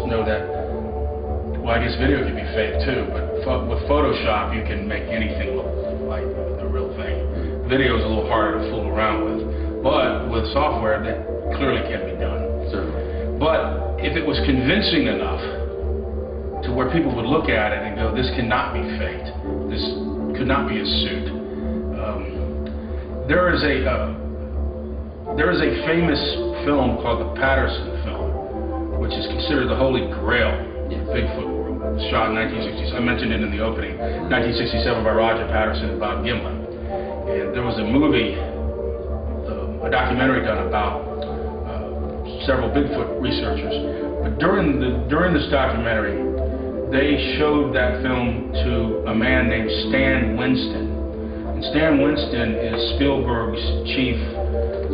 know that, well, I guess video can be fake too, but with Photoshop you can make anything look like the real thing. Video is a little harder to fool around with, but with software that clearly can be done. Certainly. But if it was convincing enough to where people would look at it and go, this cannot be faked, this could not be a suit. There is a famous film called the Patterson film, which is considered the holy grail of the Bigfoot world. It was shot in 1967. I mentioned it in the opening. 1967 by Roger Patterson and Bob Gimlin. And there was a movie, a documentary done about several Bigfoot researchers. But during this documentary, they showed that film to a man named Stan Winston. And Stan Winston is Spielberg's chief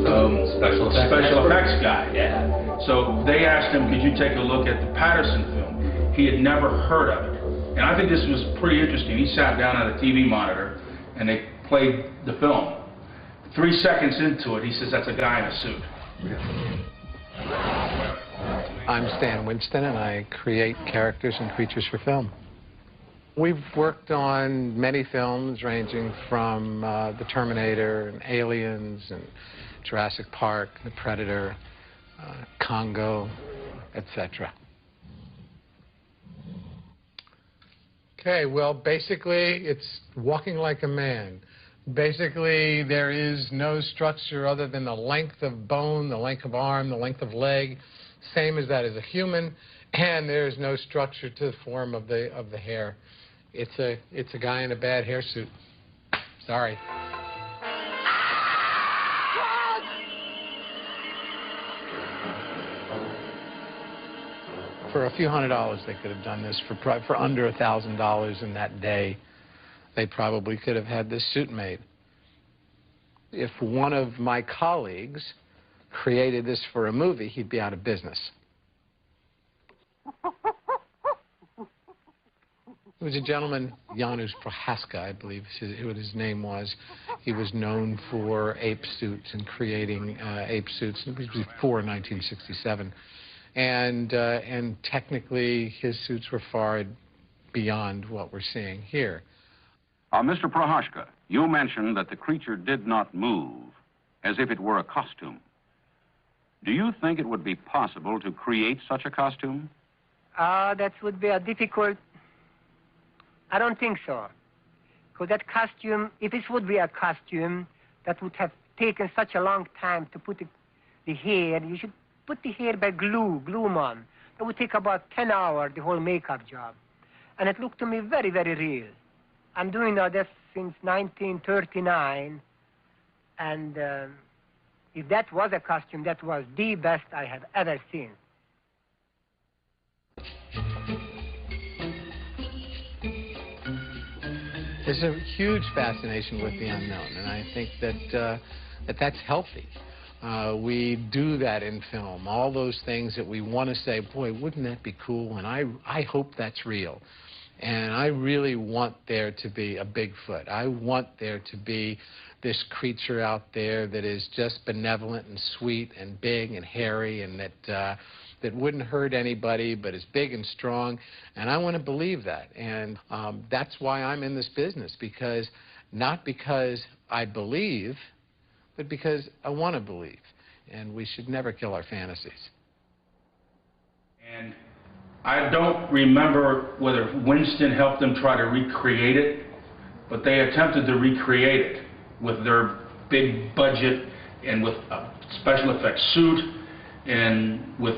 special effects guy. Yeah. So they asked him, could you take a look at the Patterson film? He had never heard of it. And I think this was pretty interesting. He sat down at a TV monitor and they played the film. 3 seconds into it, he says, that's a guy in a suit. I'm Stan Winston, and I create characters and creatures for film. We've worked on many films ranging from The Terminator and Aliens and Jurassic Park, The Predator, Congo, etc. Okay, well, basically, it's walking like a man. Basically, there is no structure other than the length of bone, the length of arm, the length of leg, same as that as a human, and there's no structure to the form of the hair. It's a guy in a bad hair suit. Sorry. For a few $100s, they could have done this. For under $1,000 in that day, they probably could have had this suit made. If one of my colleagues created this for a movie, he'd be out of business. There was a gentleman, Janusz Prohaska, I believe what his name was. He was known for ape suits and creating ape suits. It was before 1967. And technically, his suits were far beyond what we're seeing here. Mr. Prohaska, you mentioned that the creature did not move, as if it were a costume. Do you think it would be possible to create such a costume? That would be a difficult... I don't think so. Because that costume, if this would be a costume, that would have taken such a long time to put the hair. You should put the hair by glue them on. That would take about 10 hours, the whole makeup job. And it looked to me very, very real. I'm doing this since 1939, and if that was a costume, that was the best I have ever seen. There's a huge fascination with the unknown, and I think that that's healthy. We do that in film, all those things that we want to say, boy, wouldn't that be cool, and I hope that's real. And I really want there to be a Bigfoot. I want there to be this creature out there that is just benevolent and sweet and big and hairy and that wouldn't hurt anybody but is big and strong. And I want to believe that. And that's why I'm in this business, because not because I believe, but because I want to believe. And we should never kill our fantasies. And I don't remember whether Winston helped them try to recreate it, but they attempted to recreate it with their big budget and with a special effects suit and with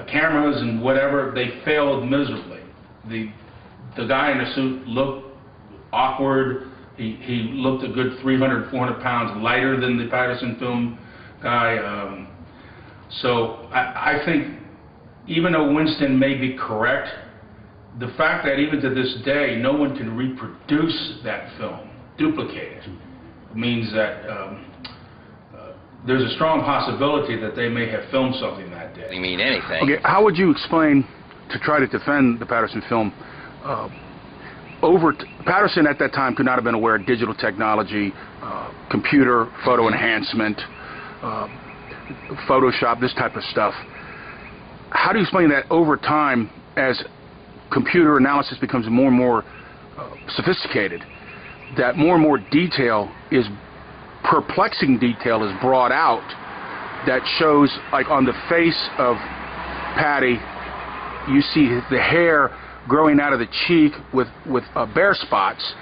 cameras and whatever. They failed miserably. The guy in the suit looked awkward. He looked a good 300, 400 pounds lighter than the Patterson film guy. So I think, even though Winston may be correct, the fact that even to this day no one can reproduce that film, duplicate it, means that there's a strong possibility that they may have filmed something that day. You mean anything? Okay, how would you explain, to try to defend the Patterson film, Patterson at that time could not have been aware of digital technology, computer, photo enhancement, Photoshop, this type of stuff. how do you explain that over time, as computer analysis becomes more and more sophisticated, that more and more perplexing detail is brought out that shows, like on the face of Patty, you see the hair growing out of the cheek with bare spots,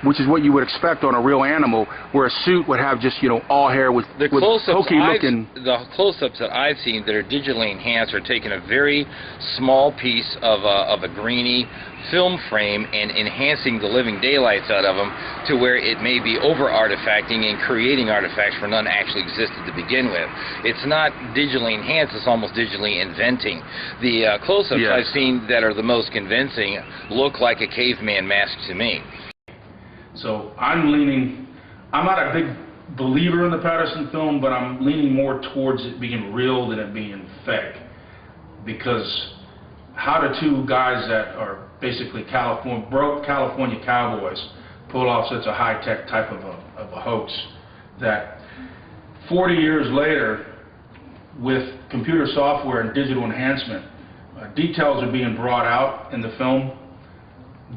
which is what you would expect on a real animal, where a suit would have just, you know, all hair with hokey looking. The close-ups that I've seen that are digitally enhanced are taking a very small piece of a grainy film frame and enhancing the living daylights out of them to where it may be over-artifacting and creating artifacts where none actually existed to begin with. It's not digitally enhanced, it's almost digitally inventing. The close-ups I've seen that are the most convincing look like a caveman mask to me. So I'm not a big believer in the Patterson film, but I'm leaning more towards it being real than it being fake. Because how do two guys that are basically broke California cowboys pull off such a high-tech type of a hoax that 40 years later, with computer software and digital enhancement, details are being brought out in the film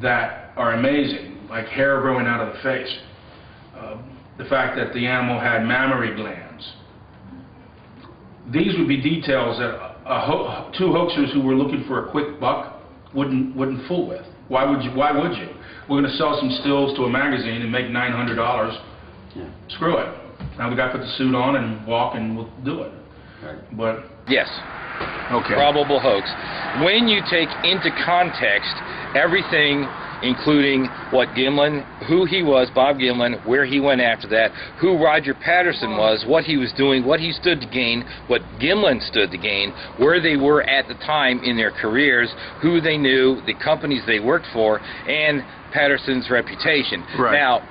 that are amazing, like hair growing out of the face, the fact that the animal had mammary glands. These would be details that two hoaxers who were looking for a quick buck wouldn't fool with. Why would you? We're going to sell some stills to a magazine and make $900. Yeah. Screw it. Now we got to put the suit on and walk, and we'll do it. Right. But yes. Okay. Probable hoax. When you take into context everything, including what Gimlin, who he was, Bob Gimlin, where he went after that, who Roger Patterson was, what he was doing, what he stood to gain, what Gimlin stood to gain, where they were at the time in their careers, who they knew, the companies they worked for, and Patterson's reputation. Right. Now,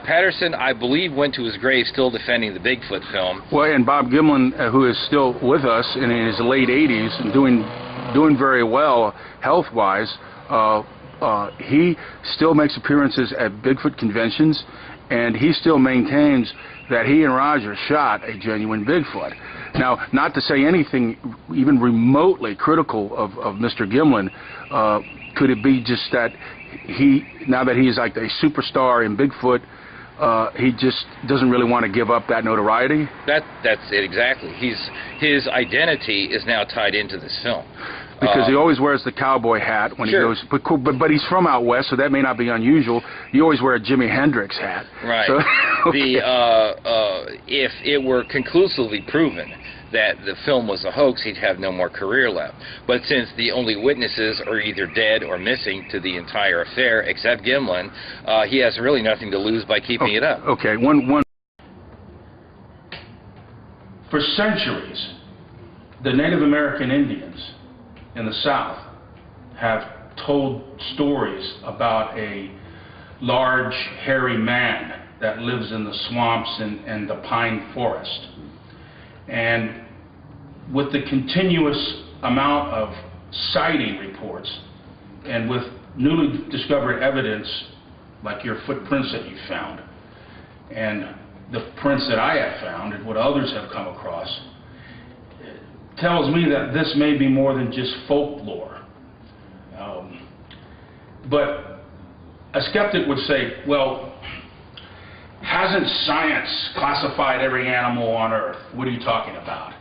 Patterson, I believe, went to his grave still defending the Bigfoot film. Well, and Bob Gimlin, who is still with us and in his late 80s and doing very well health-wise, he still makes appearances at Bigfoot conventions, and he still maintains that he and Roger shot a genuine Bigfoot. Now, not to say anything even remotely critical of Mr. Gimlin, could it be just that now that he's like a superstar in Bigfoot, he just doesn't really want to give up that notoriety? That's it exactly. His identity is now tied into this film. Because he always wears the cowboy hat when he goes, but he's from out west, so that may not be unusual. You always wear a Jimi Hendrix hat. Right. So, okay. If it were conclusively proven that the film was a hoax, he'd have no more career left. But since the only witnesses are either dead or missing to the entire affair, except Gimlin, he has really nothing to lose by keeping it up. Okay. One. For centuries, the Native American Indians in the South have told stories about a large, hairy man that lives in the swamps and the pine forest. And with the continuous amount of sighting reports and with newly discovered evidence like your footprints that you found and the prints that I have found and what others have come across, tells me that this may be more than just folklore. But a skeptic would say, well, hasn't science classified every animal on Earth? What are you talking about?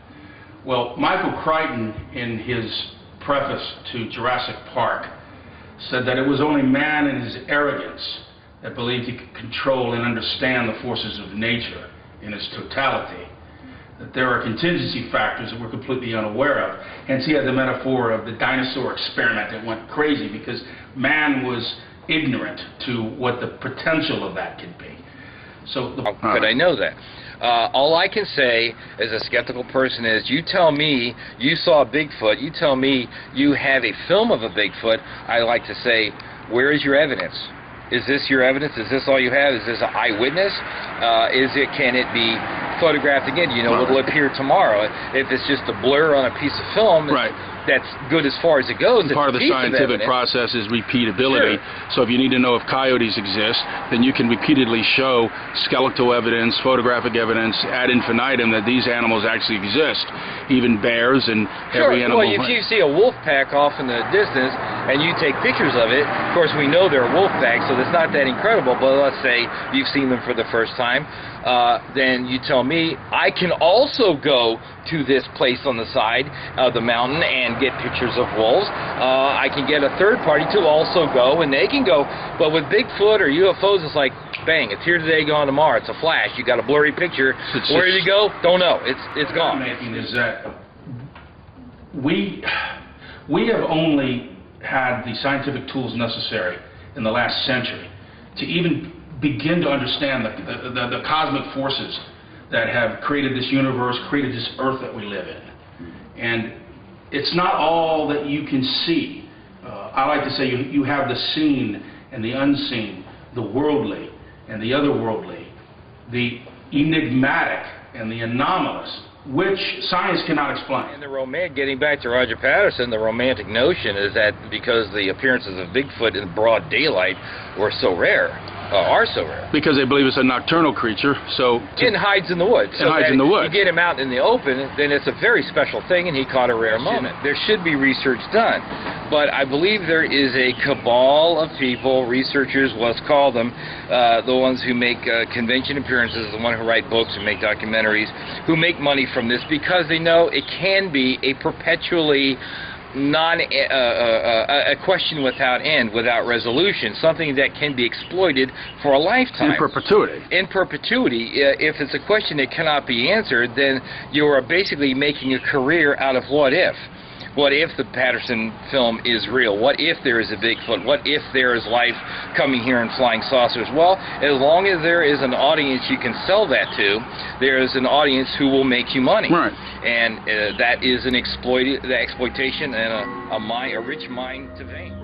Well, Michael Crichton, in his preface to Jurassic Park, said that it was only man in his arrogance that believed he could control and understand the forces of nature in its totality, that there are contingency factors that we're completely unaware of. Hence he had the metaphor of the dinosaur experiment that went crazy because man was ignorant to what the potential of that could be. So could I know that? All I can say as a skeptical person is, you tell me you saw Bigfoot, you tell me you have a film of a Bigfoot, I like to say, where is your evidence? Is this your evidence? Is this all you have? Is this an eyewitness? Can it be photographed again? You know, it'll appear tomorrow. If it's just a blur on a piece of film, right. that's good as far as it goes. And part of the scientific process is repeatability. Sure. So if you need to know if coyotes exist, then you can repeatedly show skeletal evidence, photographic evidence ad infinitum that these animals actually exist. Even bears and every animal. Well, if you see a wolf pack off in the distance and you take pictures of it, of course we know they're wolf packs, so it's not that incredible. But let's say you've seen them for the first time, then you tell me I can also go to this place on the side of the mountain and get pictures of wolves. I can get a third party to also go, and they can go. But with Bigfoot or UFOs, it's like, bang, it's here today, gone tomorrow. It's a flash. You got a blurry picture. Where did it go? Don't know. It's gone. What I'm making is that we have only had the scientific tools necessary in the last century to even begin to understand the cosmic forces that have created this universe, created this earth that we live in. And it's not all that you can see. I like to say you have the seen and the unseen, the worldly and the otherworldly, the enigmatic and the anomalous, which science cannot explain. And getting back to Roger Patterson, the romantic notion is that because the appearances of Bigfoot in broad daylight were so rare, are so rare. Because they believe it's a nocturnal creature, so... And hides in the woods. And hides in the woods. You get him out in the open, then it's a very special thing, and he caught a rare moment. There should be research done. But I believe there is a cabal of people, researchers, let's call them, the ones who make convention appearances, the ones who write books and make documentaries, who make money from this because they know it can be a perpetually a question without end, without resolution, something that can be exploited for a lifetime. In perpetuity. In perpetuity. If it's a question that cannot be answered, then you are basically making a career out of what if. What if the Patterson film is real? What if there is a Bigfoot? What if there is life coming here in flying saucers? Well, as long as there is an audience you can sell that to, there is an audience who will make you money. Right. And that is an exploitation and a rich mind to vein.